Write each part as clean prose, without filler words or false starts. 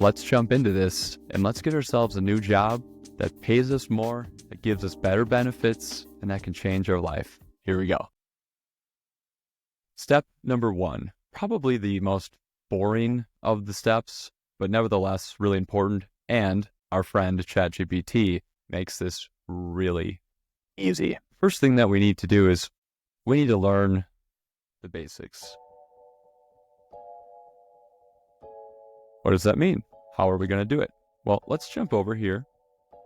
let's jump into this and let's get ourselves a new job that pays us more, that gives us better benefits, and that can change our life. Here we go. Step number 1, probably the most boring of the steps, but nevertheless really important. And our friend ChatGPT makes this really easy. First thing that we need to do is we need to learn the basics. What does that mean? How are we going to do it? Well, let's jump over here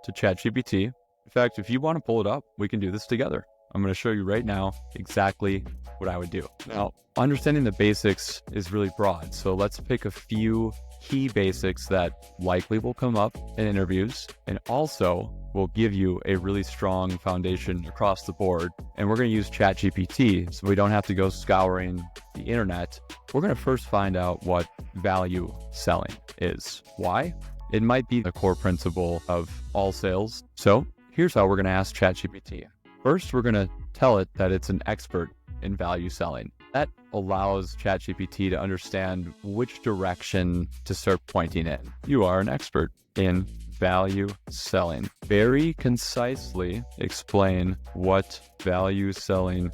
to ChatGPT. In fact, if you want to pull it up, we can do this together. I'm going to show you right now exactly what I would do. Now, understanding the basics is really broad, so let's pick a few key basics that likely will come up in interviews and also will give you a really strong foundation across the board. And we're going to use ChatGPT so we don't have to go scouring the internet. We're going to first find out what value selling is. Why? It might be a core principle of all sales. So here's how we're going to ask ChatGPT. First, we're going to tell it that it's an expert in value selling. That allows ChatGPT to understand which direction to start pointing in. You are an expert in value selling. Very concisely explain what value selling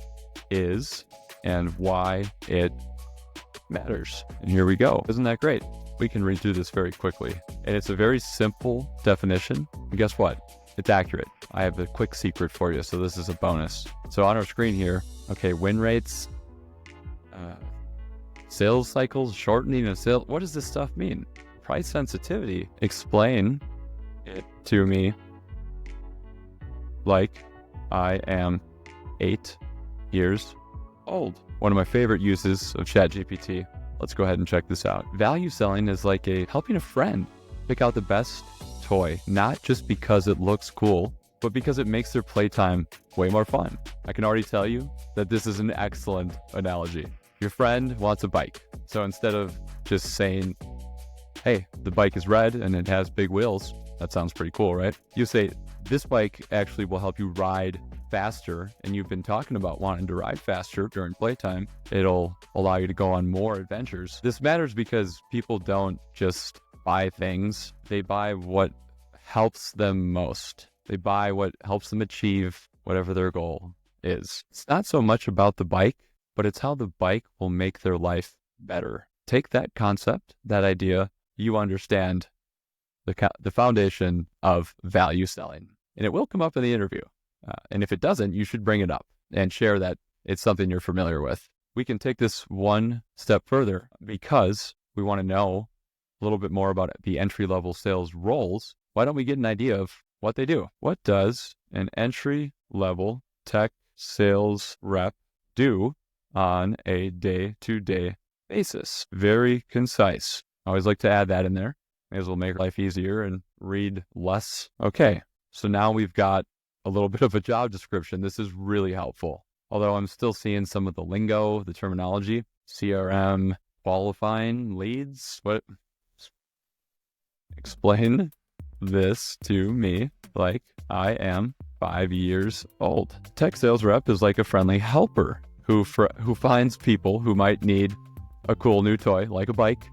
is and why it matters. And here we go. Isn't that great? We can read through this very quickly. And it's a very simple definition. And guess what? It's accurate. I have a quick secret for you, so this is a bonus. So on our screen here, okay, win rates, sales cycles, shortening of sales. What does this stuff mean? Price sensitivity. Explain it to me like I am 8 years old. One of my favorite uses of ChatGPT. Let's go ahead and check this out. Value selling is like helping a friend pick out the best toy, not just because it looks cool, but because it makes their playtime way more fun. I can already tell you that this is an excellent analogy. Your friend wants a bike. So instead of just saying, hey, the bike is red and it has big wheels, that sounds pretty cool, right? You say, this bike actually will help you ride faster, and you've been talking about wanting to ride faster during playtime. It'll allow you to go on more adventures. This matters because people don't just buy things. They buy what helps them most. They buy what helps them achieve whatever their goal is. It's not so much about the bike, but it's how the bike will make their life better. Take that concept, that idea, you understand the foundation of value selling, and it will come up in the interview. And if it doesn't, you should bring it up and share that it's something you're familiar with. We can take this one step further because we want to know a little bit more about the entry-level sales roles. Why don't we get an idea of what they do? What does an entry-level tech sales rep do on a day-to-day basis? Very concise. I always like to add that in there. May as well make life easier and read less. Okay, so now we've got a little bit of a job description. This is really helpful. Although I'm still seeing some of the lingo, the terminology, CRM, qualifying leads. What? Explain this to me like I am 5 years old. Tech sales rep is like a friendly helper who finds people who might need a cool new toy, like a bike,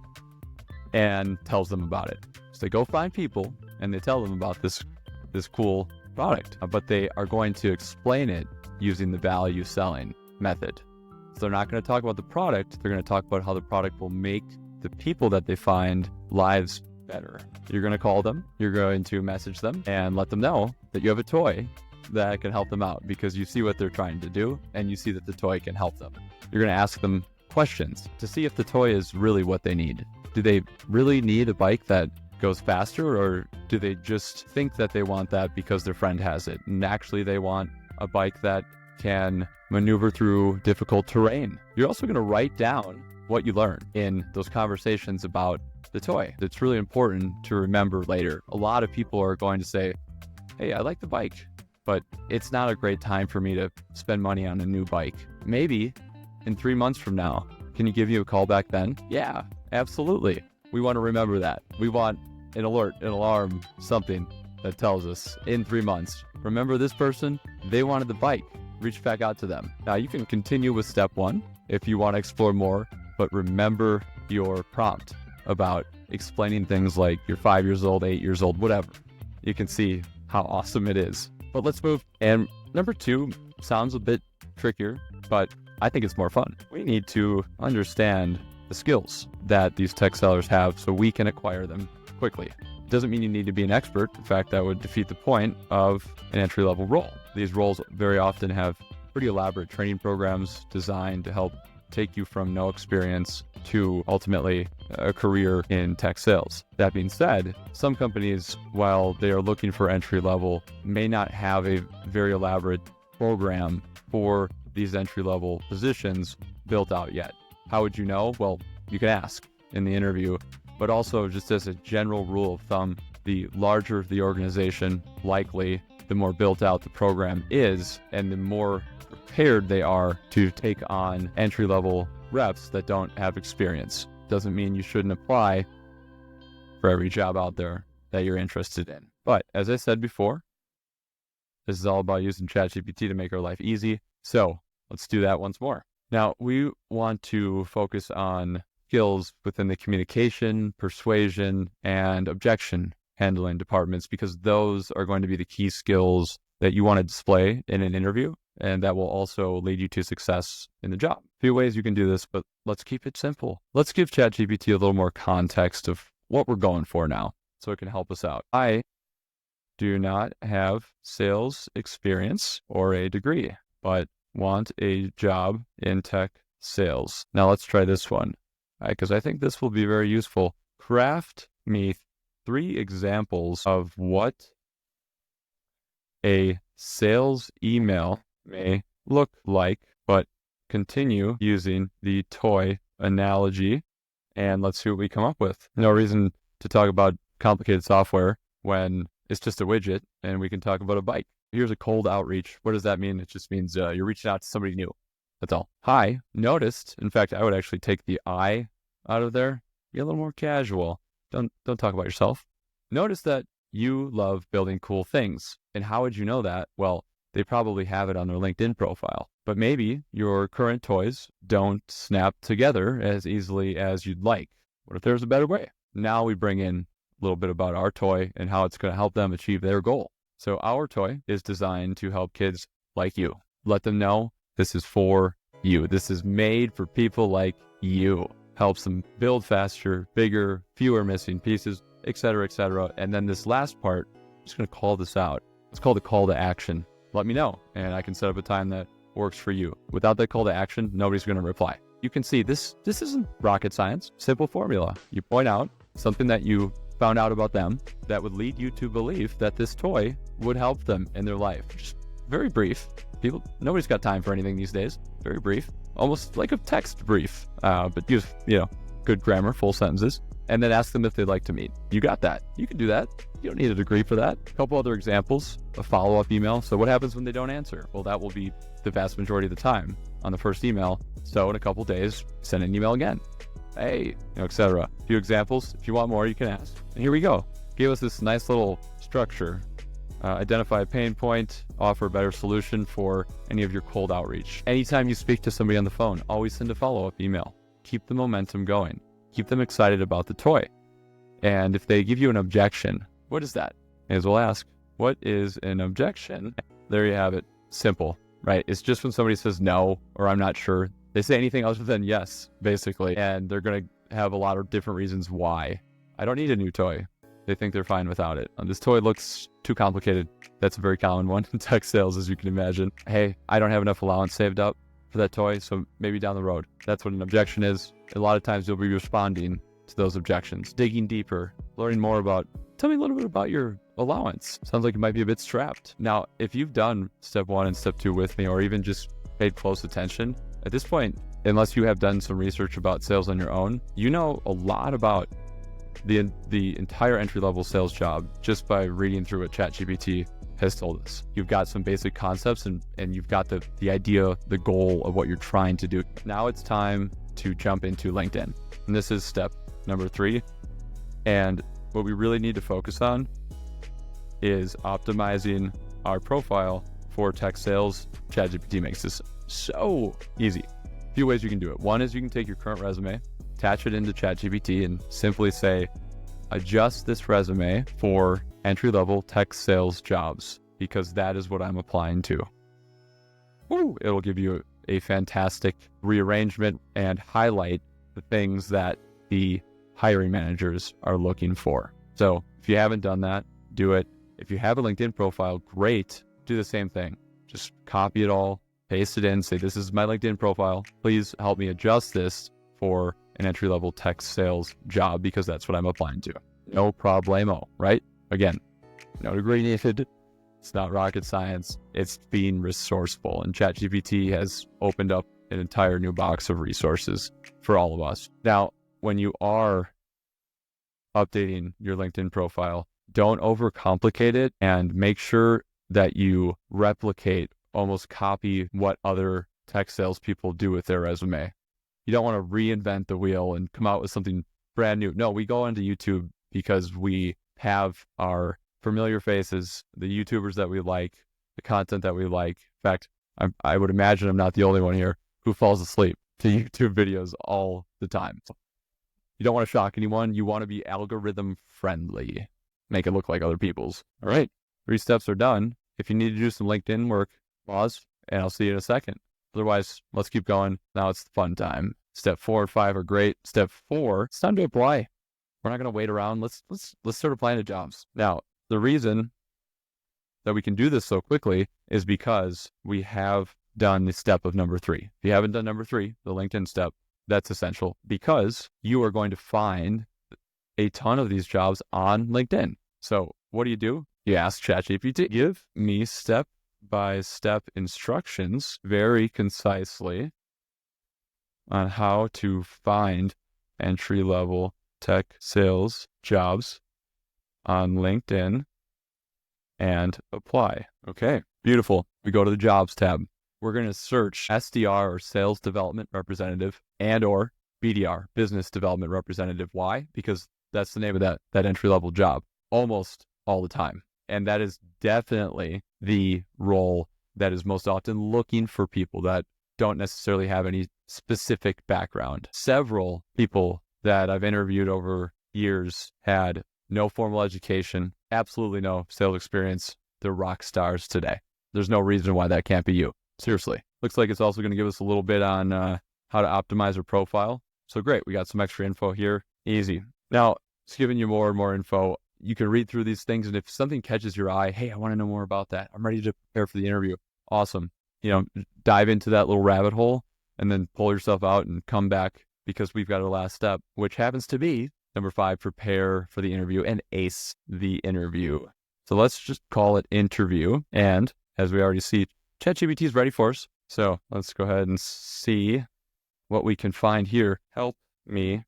and tells them about it. So they go find people and they tell them about this cool product, but they are going to explain it using the value selling method. So they're not going to talk about the product. They're going to talk about how the product will make the people that they find lives better. You're going to call them, you're going to message them and let them know that you have a toy that can help them out because you see what they're trying to do and you see that the toy can help them. You're going to ask them questions to see if the toy is really what they need. Do they really need a bike that goes faster, or do they just think that they want that because their friend has it and actually they want a bike that can maneuver through difficult terrain? You're also going to write down what you learn in those conversations about the toy. It's really important to remember later. A lot of people are going to say, hey, I like the bike, but it's not a great time for me to spend money on a new bike. Maybe in 3 months from now. Can you give you a call back then? Yeah, absolutely. We want to remember that. We want an alert, an alarm, something that tells us in 3 months, remember this person? They wanted the bike. Reach back out to them. Now you can continue with step 1 if you want to explore more, but remember your prompt about explaining things like you're 5 years old, 8 years old, whatever. You can see how awesome it is. But let's move. And number 2 sounds a bit trickier, but I think it's more fun. We need to understand the skills that these tech sellers have so we can acquire them quickly. It doesn't mean you need to be an expert. In fact, that would defeat the point of an entry-level role. These roles very often have pretty elaborate training programs designed to help take you from no experience to ultimately a career in tech sales. That being said, some companies, while they are looking for entry level, may not have a very elaborate program for these entry level positions built out yet. How would you know? Well, you can ask in the interview, but also just as a general rule of thumb, the larger the organization, likely the more built out the program is, and the more prepared they are to take on entry-level reps that don't have experience. Doesn't mean you shouldn't apply for every job out there that you're interested in. But as I said before, this is all about using ChatGPT to make our life easy. So let's do that once more. Now, we want to focus on skills within the communication, persuasion, and objection handling departments, because those are going to be the key skills that you want to display in an interview, and that will also lead you to success in the job. A few ways you can do this, but let's keep it simple. Let's give ChatGPT a little more context of what we're going for now so it can help us out. I do not have sales experience or a degree, but want a job in tech sales. Now let's try this one, because I think this will be very useful. Craft me 3 examples of what a sales email may look like, but continue using the toy analogy, and let's see what we come up with. No reason to talk about complicated software when it's just a widget, and we can talk about a bike. Here's a cold outreach. What does that mean? It just means you're reaching out to somebody new. That's all. Hi, noticed. In fact, I would actually take the I out of there. Be a little more casual. Don't talk about yourself. Notice that you love building cool things. And how would you know that? Well, they probably have it on their LinkedIn profile. But maybe your current toys don't snap together as easily as you'd like. What if there's a better way? Now we bring in a little bit about our toy and how it's going to help them achieve their goal. So our toy is designed to help kids like you. Let them know this is for you. This is made for people like you. Helps them build faster, bigger, fewer missing pieces, etc., etc. And then this last part, I'm just going to call this out. It's called a call to action. Let me know, and I can set up a time that works for you. Without that call to action, nobody's going to reply. You can see this isn't rocket science. Simple formula. You point out something that you found out about them that would lead you to believe that this toy would help them in their life. Just very brief. Nobody's got time for anything these days. Very brief. Almost like a text brief, but use, good grammar, full sentences, and then ask them if they'd like to meet. You got that. You can do that. You don't need a degree for that. A couple other examples, a follow-up email. So what happens when they don't answer? Well, that will be the vast majority of the time on the first email. So in a couple days, send an email again. Hey, etc. A few examples. If you want more, you can ask. And here we go. Gave us this nice little structure. Identify a pain point, offer a better solution for any of your cold outreach. Anytime you speak to somebody on the phone, always send a follow-up email. Keep the momentum going. Keep them excited about the toy. And if they give you an objection, what is that? May as well ask, what is an objection? There you have it. Simple, right? It's just when somebody says no, or I'm not sure. They say anything other than yes, basically. And they're going to have a lot of different reasons why. I don't need a new toy. They think they're fine without it. This toy looks too complicated. That's a very common one in tech sales, as you can imagine. Hey, I don't have enough allowance saved up for that toy, so maybe down the road. That's what an objection is. A lot of times you'll be responding to those objections, digging deeper, learning more about, tell me a little bit about your allowance. Sounds like it might be a bit strapped. Now, if you've done step 1 and step 2 with me, or even just paid close attention, at this point, unless you have done some research about sales on your own, you know a lot about the entire entry-level sales job just by reading through what ChatGPT has told us. You've got some basic concepts and you've got the idea, the goal of what you're trying to do. Now it's time to jump into LinkedIn. And this is step number 3. And what we really need to focus on is optimizing our profile for tech sales. ChatGPT makes this so easy. A few ways you can do it. One is you can take your current resume, attach it into ChatGPT, and simply say, adjust this resume for entry-level tech sales jobs because that is what I'm applying to. Woo! It'll give you a fantastic rearrangement and highlight the things that the hiring managers are looking for. So if you haven't done that, do it. If you have a LinkedIn profile, great. Do the same thing. Just copy it all, paste it in, say, this is my LinkedIn profile. Please help me adjust this for an entry-level tech sales job because that's what I'm applying to. No problemo, right? Again, no degree needed. It's not rocket science. It's being resourceful. And ChatGPT has opened up an entire new box of resources for all of us. Now, when you are updating your LinkedIn profile, don't overcomplicate it and make sure that you replicate, almost copy what other tech salespeople do with their resume. You don't want to reinvent the wheel and come out with something brand new. No, we go onto YouTube because we have our familiar faces, the YouTubers that we like, the content that we like. In fact, I would imagine I'm not the only one here who falls asleep to YouTube videos all the time. You don't want to shock anyone. You want to be algorithm friendly. Make it look like other people's. All right. 3 steps are done. If you need to do some LinkedIn work, pause, and I'll see you in a second. Otherwise, let's keep going. Now it's the fun time. Step 4 and 5 are great. Step 4, it's time to apply. We're not going to wait around. Let's start applying to jobs. Now, the reason that we can do this so quickly is because we have done the step of number 3. If you haven't done number 3, the LinkedIn step, that's essential because you are going to find a ton of these jobs on LinkedIn. So what do? You ask ChatGPT, give me step-by-step instructions very concisely on how to find entry-level tech sales jobs on LinkedIn and apply. Okay, beautiful. We go to the jobs tab. We're going to search SDR or sales development representative and or BDR, business development representative. Why? Because that's the name of that entry-level job almost all the time. And that is definitely the role that is most often looking for people that don't necessarily have any specific background. Several people that I've interviewed over years had no formal education, absolutely no sales experience. They're rock stars today. There's no reason why that can't be you. Seriously. Looks like it's also going to give us a little bit on how to optimize our profile. So great. We got some extra info here. Easy. Now, it's giving you more and more info. You can read through these things, and if something catches your eye, hey, I want to know more about that. I'm ready to prepare for the interview. Awesome. Dive into that little rabbit hole and then pull yourself out and come back because we've got our last step, which happens to be number 5, prepare for the interview and ace the interview. So let's just call it interview. And as we already see, ChatGPT is ready for us. So let's go ahead and see what we can find here. Help me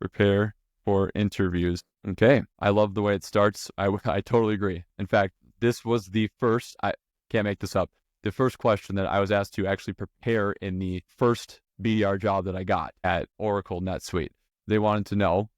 prepare for interviews. Okay. I love the way it starts. I totally agree. In fact, this was the first, I can't make this up, the first question that I was asked to actually prepare in the first BDR job that I got at Oracle NetSuite. They wanted to know,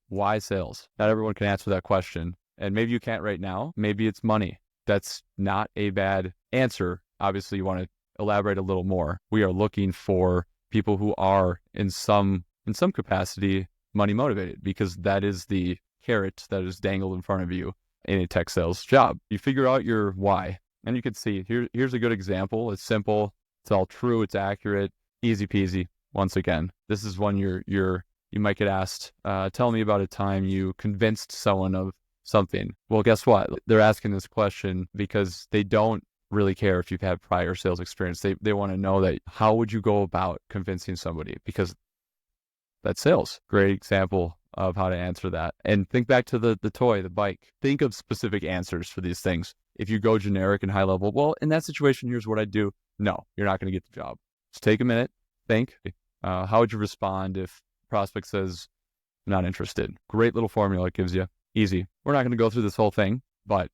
why sales? Not everyone can answer that question. And maybe you can't right now. Maybe it's money. That's not a bad answer. Obviously, you want to elaborate a little more. We are looking for people who are in some capacity money motivated, because that is the carrot that is dangled in front of you in a tech sales job. You figure out your why, and you can see here's a good example. It's simple. It's all true. It's accurate. Easy peasy. Once again, this is one you might get asked, tell me about a time you convinced someone of something. Well, guess what? They're asking this question because they don't really care if you've had prior sales experience. They want to know that how would you go about convincing somebody, because that's sales. Great example of how to answer that. And think back to the toy, the bike. Think of specific answers for these things. If you go generic and high level, well, in that situation, here's what I'd do. No, you're not going to get the job. Just take a minute, think. How would you respond if prospect says, not interested? Great little formula it gives you. Easy. We're not going to go through this whole thing, but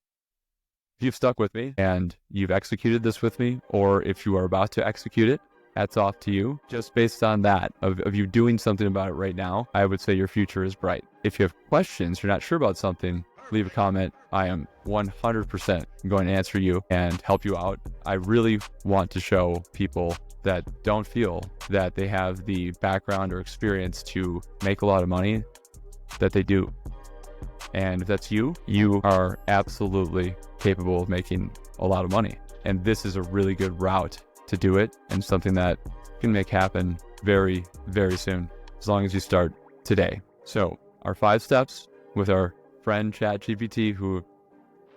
if you've stuck with me and you've executed this with me, or if you are about to execute it, hats off to you. Just based on that, of you doing something about it right now, I would say your future is bright. If you have questions, you're not sure about something, leave a comment. I am 100% going to answer you and help you out. I really want to show people that don't feel that they have the background or experience to make a lot of money that they do. And if that's you, you are absolutely capable of making a lot of money. And this is a really good route to do it, and something that you can make happen very, very soon, as long as you start today. So our 5 steps with our friend ChatGPT, who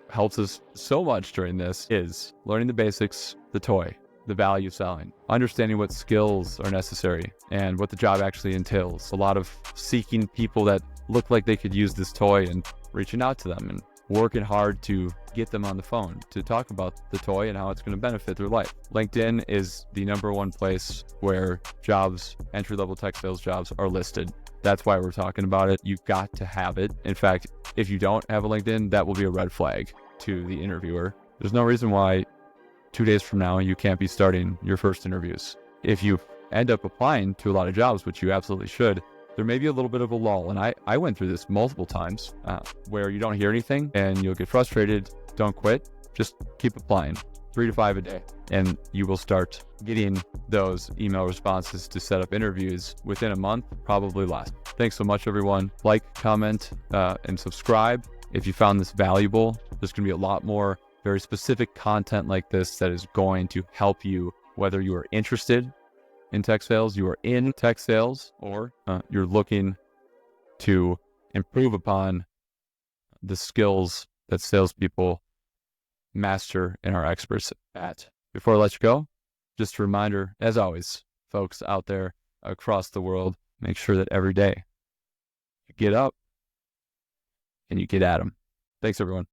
helps us so much during this, is learning the basics, the toy, the value selling, understanding what skills are necessary and what the job actually entails. A lot of seeking people that look like they could use this toy and reaching out to them and working hard to get them on the phone to talk about the toy and how it's going to benefit their life. LinkedIn is the #1 place where jobs, entry-level tech sales jobs, are listed. That's why we're talking about it. You've got to have it. In fact, if you don't have a LinkedIn, that will be a red flag to the interviewer. There's no reason why 2 days from now you can't be starting your first interviews. If you end up applying to a lot of jobs, which you absolutely should, there may be a little bit of a lull. And I went through this multiple times where you don't hear anything and you'll get frustrated. Don't quit. Just keep applying, 3 to 5 a day, and you will start getting those email responses to set up interviews within a month, probably less. Thanks so much, everyone. Like, comment, and subscribe if you found this valuable. There's going to be a lot more very specific content like this that is going to help you, whether you are interested in tech sales, you are in tech sales, or you're looking to improve upon the skills that salespeople master and are experts at. Before I let you go, just a reminder, as always, folks out there across the world, make sure that every day you get up and you get at them. Thanks, everyone.